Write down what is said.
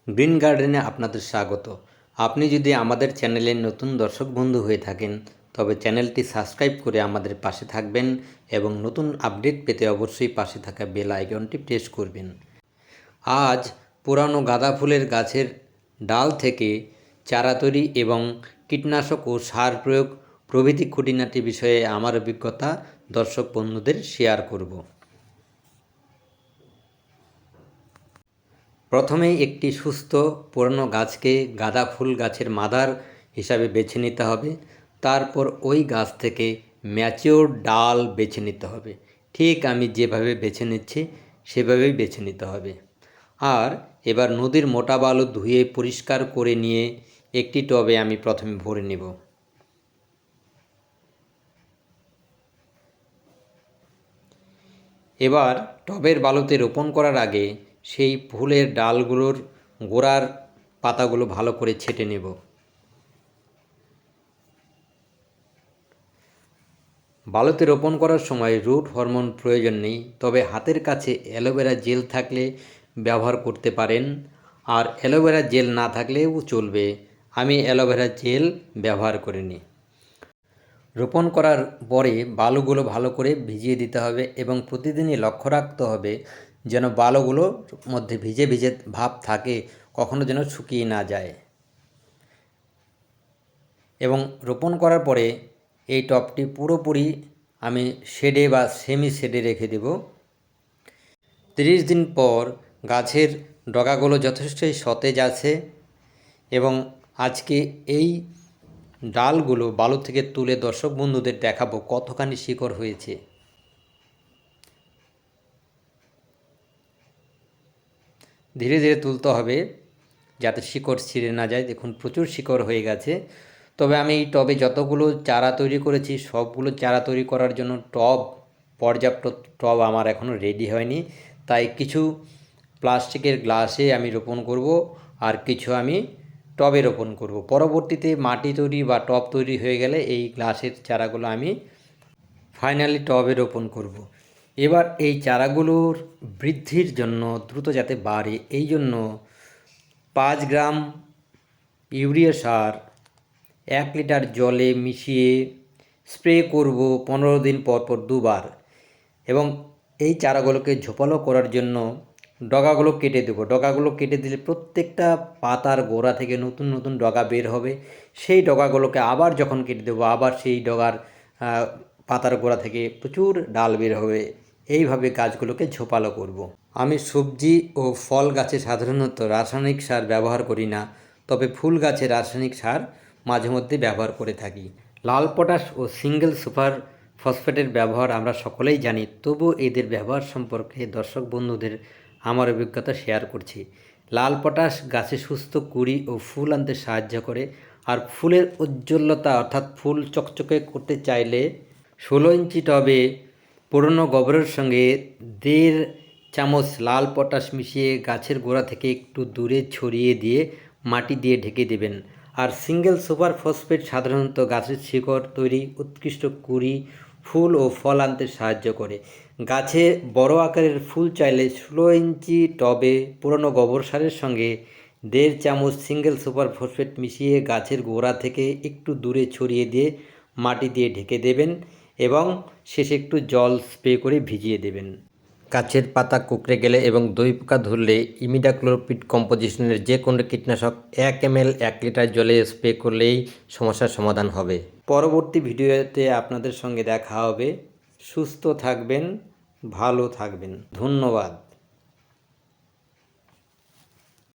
Green গার্ডেনে আপনাদের স্বাগত। আপনি যদি আমাদের চ্যানেলের নতুন দর্শক বন্ধু হয়ে থাকেন তবে চ্যানেলটি সাবস্ক্রাইব করে আমাদের পাশে থাকবেন এবং নতুন আপডেট পেতে অবশ্যই পাশে থাকা বেল আইকনটি প্রেস করবেন। আজ পুরানো গাঁদা ফুলের গাছের ডাল থেকে চারা তৈরি এবং কীটনাশক ও সার প্রয়োগ প্রভৃতি খুঁটিনাটি বিষয়ে আমার অভিজ্ঞতা দর্শক বন্ধুদের শেয়ার করব। প্রথমেই একটি সুস্থ পুরানো গাছকে গাঁদা ফুল গাছের মাদার হিসাবে বেছে নিতে হবে। তারপর ওই গাছ থেকে ম্যাচিওর ডাল বেছে নিতে হবে। ঠিক আমি যেভাবে বেছে নিচ্ছি সেভাবেই বেছে নিতে হবে। আর এবার নদীর মোটা বালু ধুয়ে পরিষ্কার করে নিয়ে একটি টবে আমি প্রথমে ভরে নেব। এবার টবের বালুতে রোপণ করার আগে সেই ফুলের ডালগুলোর গোড়ার পাতাগুলো ভালো করে ছেঁটে নেব। বালুতে রোপণ করার সময় রুট হরমোন প্রয়োজন নেই, তবে হাতের কাছে অ্যালোভেরা জেল থাকলে ব্যবহার করতে পারেন, আর অ্যালোভেরা জেল না থাকলেও চলবে। আমি অ্যালোভেরা জেল ব্যবহার করিনি। রোপণ করার পরে বালুগুলো ভালো করে ভিজিয়ে দিতে হবে এবং প্রতিদিনই লক্ষ্য রাখতে হবে যেন বালুগুলোর মধ্যে ভিজে ভিজে ভাব থাকে, কখনো যেন শুকিয়ে না যায়। এবং রোপণ করার পরে এই টবটি পুরোপুরি আমি শেডে বা সেমি শেডে রেখে দেব। 30 দিন পর গাছের ডগাগুলো যথেষ্টই সতেজ আছে এবং আজকে এই ডালগুলো বালু থেকে তুলে দর্শক বন্ধুদের দেখাবো কতখানি শিকড় হয়েছে। ধীরে ধীরে তুলতে হবে যাতে শিকড় ছিঁড়ে না যায়। দেখুন প্রচুর শিকড় হয়ে গেছে। তবে আমি এই টবে যতগুলো চারা তৈরি করেছি সবগুলো চারা তৈরি করার জন্য পর্যাপ্ত টব আমার এখনও রেডি হয়নি, তাই কিছু প্লাস্টিকের গ্লাসে আমি রোপণ করব আর কিছু আমি টবে রোপণ করব। পরবর্তীতে মাটি তৈরি বা টব তৈরি হয়ে গেলে এই গ্লাসের চারাগুলো আমি ফাইনালি টবে রোপণ করব। এবার এই চারাগুলোর বৃদ্ধির জন্য দ্রুত যাতে বাড়ে এই জন্য 5 গ্রাম ইউরিয়া সার 1 লিটার জলে মিশিয়ে স্প্রে করব 15 দিন পর পর 2 বার। এবং এই চারাগুলোকে ঝোপালো করার জন্য ডগাগুলো কেটে দেবো। ডগাগুলো কেটে দিলে প্রত্যেকটা পাতার গোড়া থেকে নতুন নতুন ডগা বের হবে। সেই ডগাগুলোকে আবার যখন কেটে দেবো আবার সেই ডগার পাতার গোড়া থেকে প্রচুর ডাল বের হবে। এইভাবে গাছগুলোকে ঝোপালো করব। আমি সবজি ও ফল গাছে সাধারণত রাসায়নিক সার ব্যবহার করি না, তবে ফুল গাছে রাসায়নিক সার মাঝে মধ্যে ব্যবহার করে থাকি। লাল পটাশ ও সিঙ্গেল সুপার ফসফেটের ব্যবহার আমরা সকলেই জানি, তবু এদের ব্যবহার সম্পর্কে দর্শক বন্ধুদের আমার অভিজ্ঞতা শেয়ার করছি। লাল পটাশ গাছে সুস্থ কুঁড়ি ও ফুল আনতে সাহায্য করে, আর ফুলের উজ্জ্বলতা অর্থাৎ ফুল চকচকে করতে চাইলে 16 ইঞ্চি টবে পুরনো গোবরের সঙ্গে 1.5 চামচ লাল পটাশ মিশিয়ে গাছের গোড়া থেকে একটু দূরে ছড়িয়ে দিয়ে মাটি দিয়ে ঢেকে দেবেন। আর সিঙ্গেল সুপার ফসফেট সাধারণত গাছের শিকড় তৈরি, উৎকৃষ্ট কুঁড়ি, ফুল ও ফল আনতে সাহায্য করে। গাছে বড় আকারের ফুল চাইলে 16 ইঞ্চি টবে পুরনো গোবর সারের সঙ্গে 1.5 চামচ সিঙ্গেল সুপার ফসফেট মিশিয়ে গাছের গোড়া থেকে একটু দূরে ছড়িয়ে দিয়ে মাটি দিয়ে ঢেকে দেবেন এবং শেষে একটু জল স্প্রে করে ভিজিয়ে দেবেন। গাছের পাতা কুঁকড়ে গেলে এবং দই পোকা ধরলে ইমিডাক্লোপিড কম্পোজিশনের যে কোনো কীটনাশক 1 ml 1 লিটার জলে স্প্রে করলেই সমস্যার সমাধান হবে। পরবর্তী ভিডিওতে আপনাদের সঙ্গে দেখা হবে। সুস্থ থাকবেন, ভালো থাকবেন। ধন্যবাদ।